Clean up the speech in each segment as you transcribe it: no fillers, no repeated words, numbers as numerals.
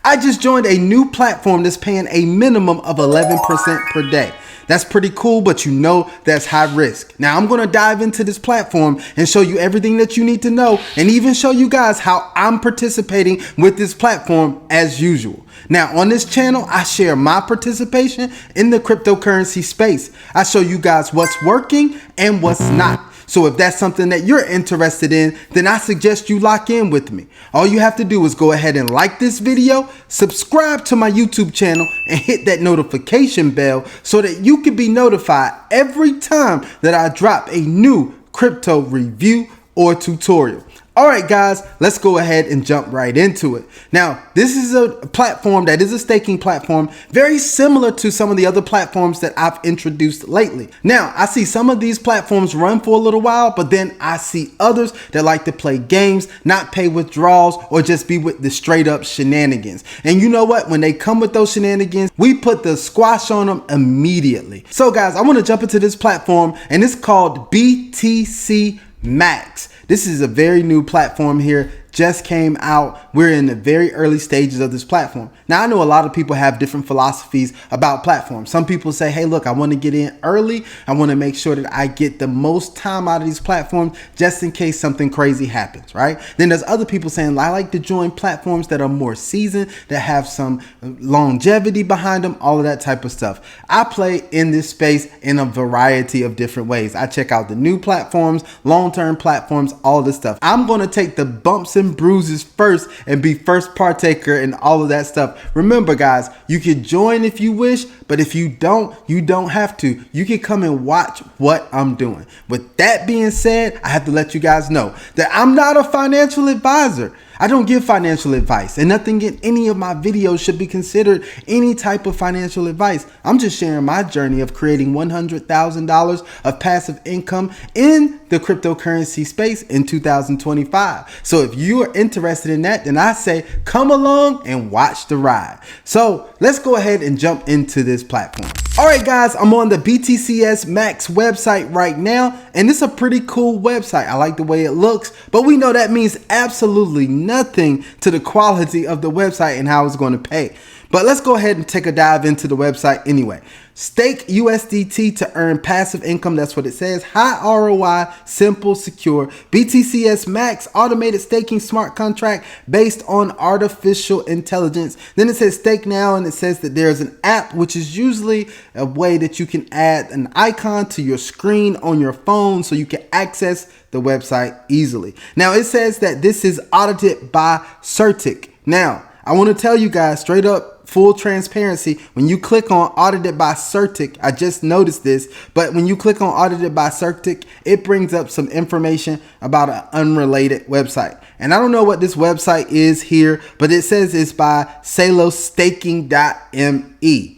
I just joined a new platform that's paying a minimum of 11% per day. That's pretty cool, but you know that's high risk. Now I'm gonna dive into this platform and show you everything that you need to know, and even show you guys how I'm participating with this platform as usual. Now on this channel, I share my participation in the cryptocurrency space. I show you guys what's working and what's not. So if that's something that you're interested in, then I suggest you lock in with me. All you have to do is go ahead and like this video, subscribe to my YouTube channel, and hit that notification bell so that you can be notified every time that I drop a new crypto review or tutorial. All right, guys, let's go ahead and jump right into it. Now, this is a platform that is a staking platform, very similar to some of the other platforms that I've introduced lately. Now, I see some of these platforms run for a little while, but then I see others that like to play games, not pay withdrawals, or just be with the straight up shenanigans. And you know what? When they come with those shenanigans, we put the squash on them immediately. So guys, I want to jump into this platform, and it's called BTC MAX. This is a very new platform here, just came out. We're in the very early stages of this platform. Now, I know a lot of people have different philosophies about platforms. Some people say, hey, look, I want to get in early. I want to make sure that I get the most time out of these platforms just in case something crazy happens, right? Then there's other people saying, I like to join platforms that are more seasoned, that have some longevity behind them, all of that type of stuff. I play in this space in a variety of different ways. I check out the new platforms, long-term platforms, all this stuff. I'm going to take the bumps and bruises first and be first partaker in all of that stuff. Remember, guys, you can join if you wish, but if you don't have to. You can come and watch what I'm doing. With that being said, I have to let you guys know that I'm not a financial advisor. I don't give financial advice, and nothing in any of my videos should be considered any type of financial advice. I'm just sharing my journey of creating $100,000 of passive income in the cryptocurrency space in 2025. So if you are interested in that, then I say come along and watch the ride. So let's go ahead and jump into this platform. All right, guys, I'm on the BTCS MAX website right now, and it's a pretty cool website. I like the way it looks, but we know that means absolutely nothing to the quality of the website and how it's going to pay. But let's go ahead and take a dive into the website anyway. Stake USDT to earn passive income. That's what it says. High ROI, simple, secure. BTCS MAX automated staking smart contract based on artificial intelligence. Then it says stake now, and it says that there's an app, which is usually a way that you can add an icon to your screen on your phone so you can access the website easily. Now it says that this is audited by CertiK. Now, I want to tell you guys straight up, full transparency, when you click on audited by CertiK, I just noticed this, but when you click on audited by CertiK, it brings up some information about an unrelated website. And I don't know what this website is here, but it says it's by Staking.me.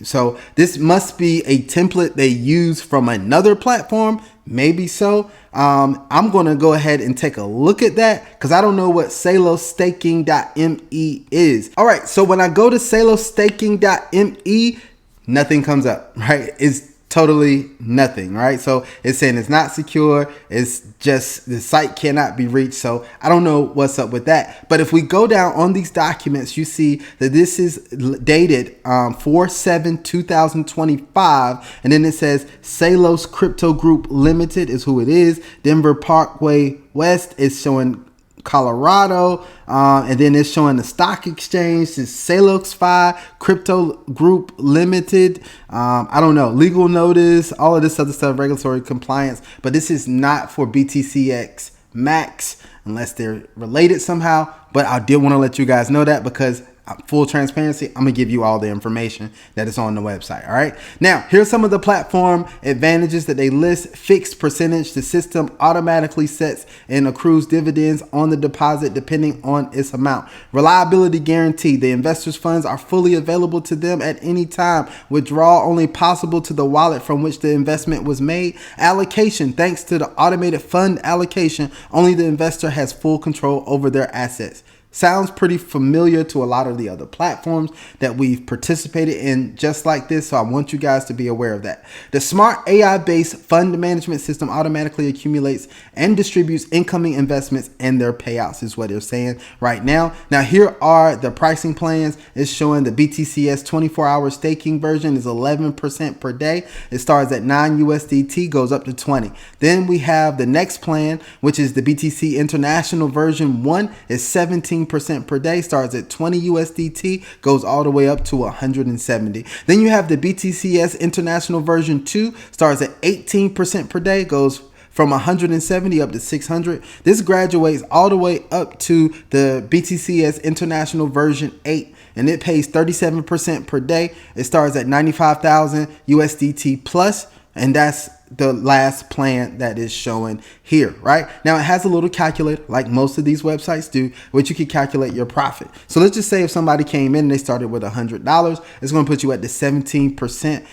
So this must be a template they use from another platform. Maybe so. I'm going to go ahead and take a look at that because I don't know what Staking.me is. All right. So when I go to Staking.me, nothing comes up, right? It's totally nothing, right? So it's saying it's not secure. It's just the site cannot be reached. So I don't know what's up with that. But if we go down on these documents, you see that this is dated 4/7/2025. And then it says Salos Crypto Group Limited is who it is. Denver Parkway West is showing Colorado, and then it's showing the stock exchange. It's Saloxfi Crypto Group Limited. I don't know, legal notice, all of this other stuff, regulatory compliance, but this is not for BTCS MAX unless they're related somehow. But I did want to let you guys know that because full transparency, I'm gonna give you all the information that is on the website. All right, now here's some of the platform advantages that they list. Fixed percentage: the system automatically sets and accrues dividends on the deposit depending on its amount. Reliability guarantee: the investors' funds are fully available to them at any time. Withdrawal only possible to the wallet from which the investment was made. Allocation: thanks to the automated fund allocation, only the investor has full control over their assets. Sounds pretty familiar to a lot of the other platforms that we've participated in just like this. So I want you guys to be aware of that. The smart AI-based fund management system automatically accumulates and distributes incoming investments and their payouts is what they're saying right now. Now, here are the pricing plans. It's showing the BTCS 24-hour staking version is 11% per day. It starts at 9 USDT, goes up to 20. Then we have the next plan, which is the BTC International version 1 is 17% per day, starts at 20 USDT, goes all the way up to 170. Then you have the BTCS International version 2, starts at 18% per day, goes from 170 up to 600. This graduates all the way up to the BTCS International version 8, and it pays 37% per day. It starts at 95,000 USDT plus, and that's the last plan that is showing here, right? Now it has a little calculator like most of these websites do, which you can calculate your profit. So let's just say if somebody came in and they started with $100, it's going to put you at the 17%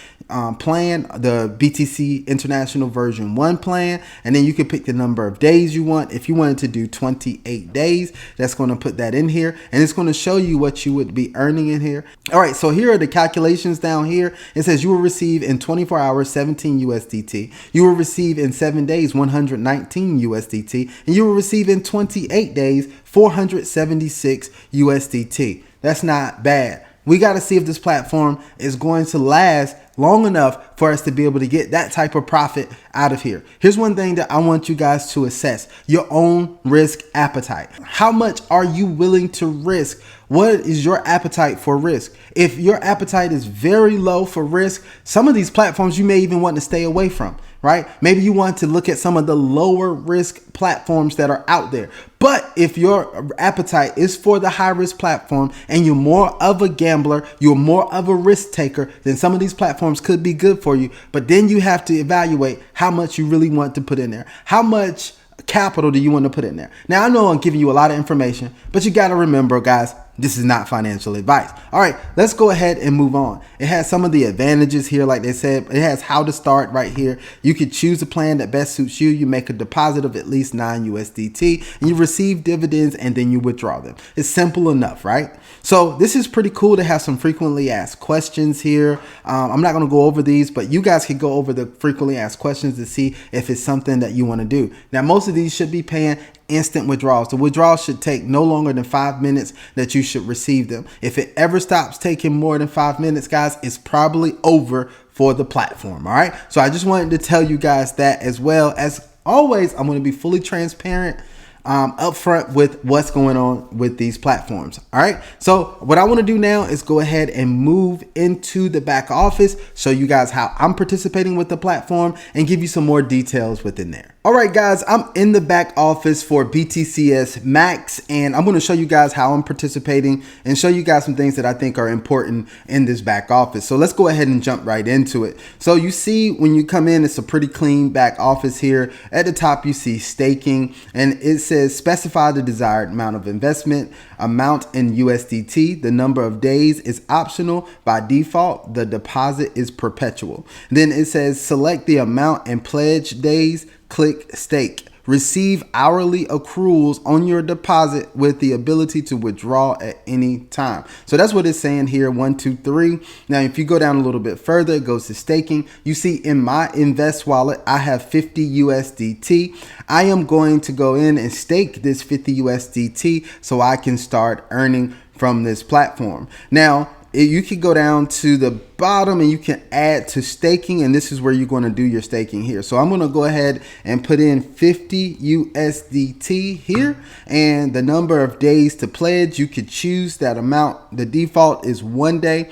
plan, the BTC International version 1 plan, and then you can pick the number of days you want. If you wanted to do 28 days, that's going to put that in here, and it's going to show you what you would be earning in here. All right, so here are the calculations down here. It says you will receive in 24 hours 17 USDT. You will receive in 7 days 119 USDT, and you will receive in 28 days 476 USDT. That's not bad. We got to see if this platform is going to last long enough for us to be able to get that type of profit out of here. Here's one thing that I want you guys to assess: your own risk appetite. How much are you willing to risk? What is your appetite for risk? If your appetite is very low for risk, some of these platforms you may even want to stay away from, right? Maybe you want to look at some of the lower risk platforms that are out there. But if your appetite is for the high risk platform and you're more of a gambler, you're more of a risk taker, then some of these platforms could be good for you. But then you have to evaluate how much you really want to put in there. How much capital do you want to put in there? Now, I know I'm giving you a lot of information, but you got to remember, guys, this is not financial advice. All right, let's go ahead and move on. It has some of the advantages here, like they said. It has how to start right here. You could choose a plan that best suits you. You make a deposit of at least 9 USDT, and you receive dividends, and then you withdraw them. It's simple enough, right? So this is pretty cool to have some frequently asked questions here. I'm not going to go over these, but you guys can go over the frequently asked questions to see if it's something that you want to do. Now, most of these should be paying instant withdrawals. The withdrawals should take no longer than 5 minutes that you should receive them. If it ever stops taking more than 5 minutes, guys, it's probably over for the platform. All right. So I just wanted to tell you guys that as well. As always, I'm going to be fully transparent upfront with what's going on with these platforms. All right. So what I want to do now is go ahead and move into the back office, show you guys how I'm participating with the platform and give you some more details within there. All right, guys, I'm in the back office for BTCS Max, and I'm going to show you guys how I'm participating and show you guys some things that I think are important in this back office. So let's go ahead and jump right into it. So you see when you come in, it's a pretty clean back office here. At the top, you see staking, and it says specify the desired amount of investment, amount in USDT. The number of days is optional. By default, the deposit is perpetual. Then it says select the amount and pledge days. Click stake. Receive hourly accruals on your deposit with the ability to withdraw at any time. So that's what it's saying here. 1, 2, 3. Now, if you go down a little bit further, it goes to staking. You see in my invest wallet, I have 50 USDT. I am going to go in and stake this 50 USDT so I can start earning from this platform. Now, you can go down to the bottom and you can add to staking, and this is where you're going to do your staking here. So I'm going to go ahead and put in 50 USDT here, and the number of days to pledge, you could choose that amount. The default is 1 day,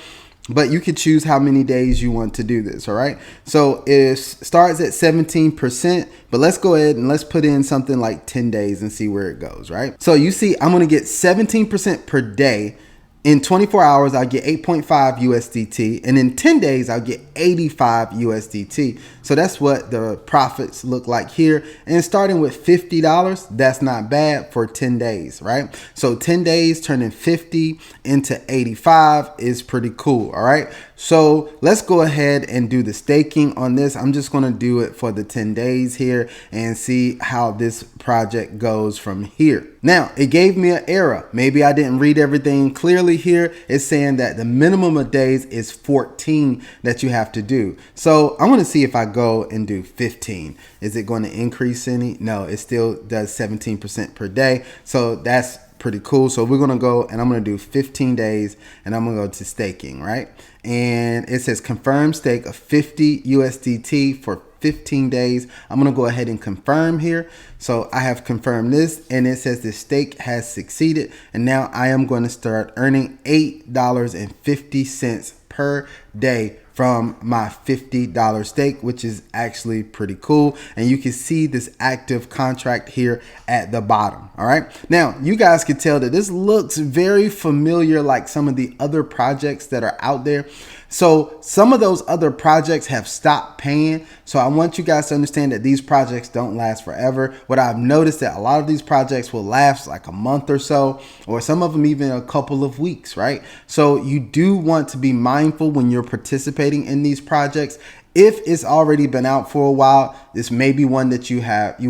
but you could choose how many days you want to do this. All right, so it starts at 17%, but let's go ahead and let's put in something like 10 days and see where it goes. Right, so you see I'm going to get 17% per day. In 24 hours, I'll get 8.5 USDT, and in 10 days, I'll get 85 USDT. So that's what the profits look like here. And starting with $50, that's not bad for 10 days, right? So 10 days turning 50 into 85 is pretty cool, all right? So let's go ahead and do the staking on this. I'm just going to do it for the 10 days here and see how this project goes from here. Now, it gave me an error. Maybe I didn't read everything clearly here. It's saying that the minimum of days is 14 that you have to do. So I'm going to see if I go and do 15. Is it going to increase any? No, it still does 17% per day. So that's pretty cool. So we're going to go and I'm going to do 15 days and I'm going to go to staking, right? And it says confirm stake of 50 USDT for 15 days. I'm going to go ahead and confirm here. So I have confirmed this and it says the stake has succeeded. And now I am going to start earning $8.50 per day from my $50 stake, which is actually pretty cool. And you can see this active contract here at the bottom. All right. Now you guys can tell that this looks very familiar, like some of the other projects that are out there. So some of those other projects have stopped paying. So I want you guys to understand that these projects don't last forever. What I've noticed that a lot of these projects will last like a month or so, or some of them even a couple of weeks, right? So you do want to be mindful when you're participating in these projects. If it's already been out for a while, this may be one that you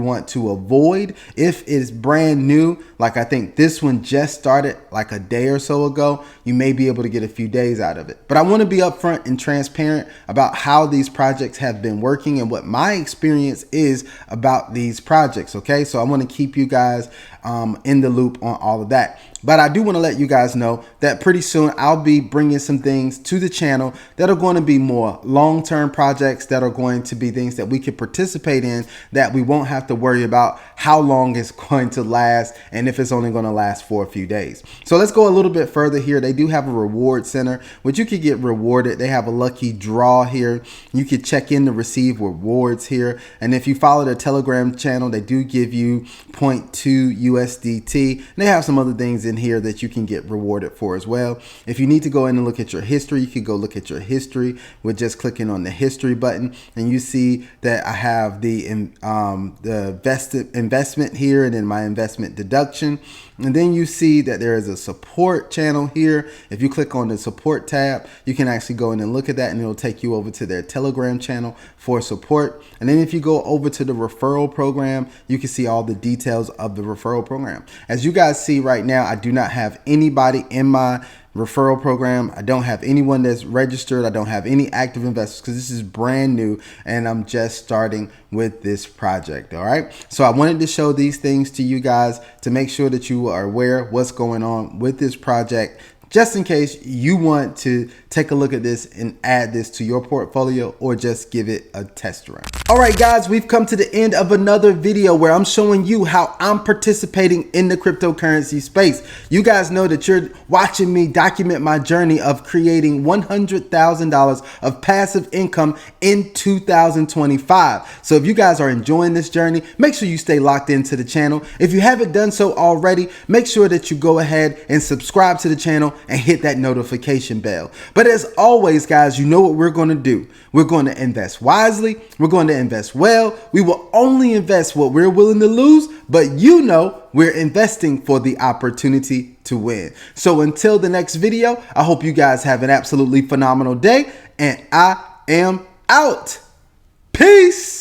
want to avoid. If it's brand new, like I think this one just started like a day or so ago, you may be able to get a few days out of it. But I want to be upfront and transparent about how these projects have been working and what my experience is about these projects. Okay, so I want to keep you guys in the loop on all of that. But I do want to let you guys know that pretty soon I'll be bringing some things to the channel that are going to be more long-term projects, that are going to be things that we can participate in, that we won't have to worry about how long it's going to last and if it's only going to last for a few days. So let's go a little bit further here. They do have a reward center, which you could get rewarded. They have a lucky draw here. You could check in to receive rewards here. And if you follow their Telegram channel, they do give you 0.2 USDT. And they have some other things in here that you can get rewarded for as well. If you need to go in and look at your history, you can go look at your history with just clicking on the history button, and you see that I have the vested investment here and then my investment deduction. And then you see that there is a support channel here. If you click on the support tab, you can actually go in and look at that, and it'll take you over to their Telegram channel for support. And then if you go over to the referral program, you can see all the details of the referral program. As you guys see right now, I do not have anybody in my referral program. I don't have anyone that's registered. I don't have any active investors because this is brand new and I'm just starting with this project. All right. So I wanted to show these things to you guys to make sure that you are aware what's going on with this project, just in case you want to take a look at this and add this to your portfolio or just give it a test run. All right, guys, we've come to the end of another video where I'm showing you how I'm participating in the cryptocurrency space. You guys know that you're watching me document my journey of creating $100,000 of passive income in 2025. So if you guys are enjoying this journey, make sure you stay locked into the channel. If you haven't done so already, make sure that you go ahead and subscribe to the channel and hit that notification bell. But as always, guys, you know what we're going to do. We're going to invest wisely. We're going to invest well. We will only invest what we're willing to lose, but you know we're investing for the opportunity to win. So until the next video, I hope you guys have an absolutely phenomenal day, and I am out. Peace.